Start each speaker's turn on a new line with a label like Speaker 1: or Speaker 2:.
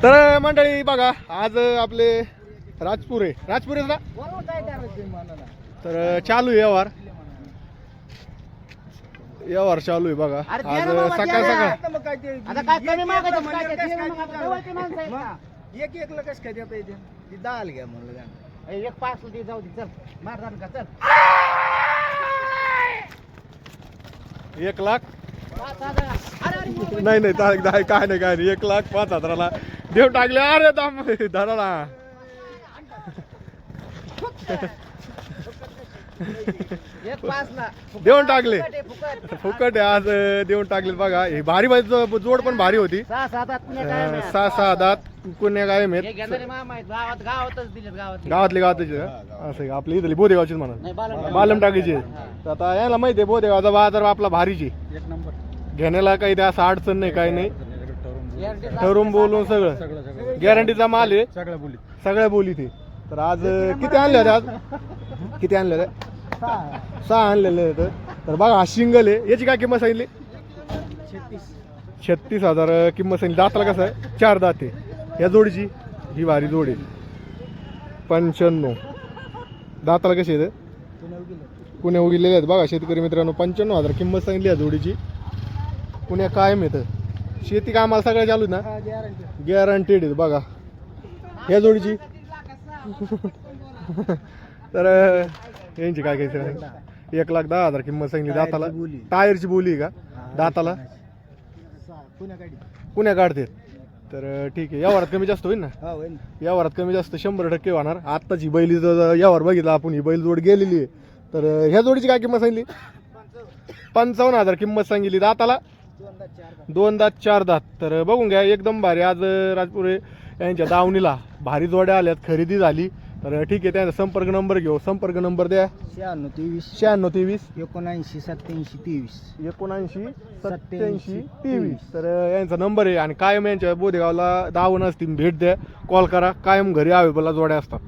Speaker 1: तर मंडळी बघा आज आपले राजपूर आहे ना तर चालू आहे व्यवहार चालू आहे बघा आज सकाळ
Speaker 2: एक लकच काय देता येते ती दाल घ्या म्हणलं एक पाच जाऊ दे चल मार का चल
Speaker 1: 1 लाख नाही काय नाही 1,05,000 देव टाकले अरे दाम धरा देऊन टाकले फुकट आहे आज देऊन टाकले बघा हे भारी जोड पण भारी होती 6 दात कुण्या काय माहित गावातले असं आपली इथली बोदेगावचीच म्हणा बालम टाकीची आता याला माहिती आहे बोदेगावचा बाजार आपला भारीची घेण्याला काही त्या असं अडचण नाही काही नाही ठरवून बोलून सगळं गॅरंटीचा माल आहे सगळ्या बोली ते तर आज किती आणले होते आज किती आणले होते 6 आणलेले होते तर बघा हा सिंगल आहे याची काय किंमत सांगितली 36,000 किंमत सांगितली दाताला कसं आहे 4 दात आहे या जोडीची ही भारी जोड आहे 95 दाताला कशी आहे पुण्या उगिलेले आहेत बघा शेतकरी मित्रांनो 95,000 किंमत सांगितली या जोडीची पुण्या कायम येतं शेती कामाला सगळं चालू ना गॅरंटेड आहे बघा ह्या जोडीची तर यांची काय काय 1,10,000 किंमत सांगितली दाताला टायरची बोली का दाताला पुण्या काढते तर ठीक आहे यावरात कमी जास्त होईल ना यावरात कमी जास्त 100% होणार आत्ताची बैली यावर बघितला आपण ही बैल जोड गेलेली आहे तर ह्या जोडीची काय किंमत सांगितली 55,000 किंमत सांगितली दाताला 2 दात 4 दात तर बघून घ्या एकदम भारी आज राजपुरे यांच्या दावणीला भारी जोड्या आल्यात खरेदी झाली तर ठीक आहे त्यांचा संपर्क नंबर घेऊ संपर्क नंबर द्या 9623 798723 तर यांचा नंबर आहे आणि कायम यांच्या बोदेगावला दावण असतील भेट द्या कॉल करा कायम घरी अवेलेबल जोड्या असतात.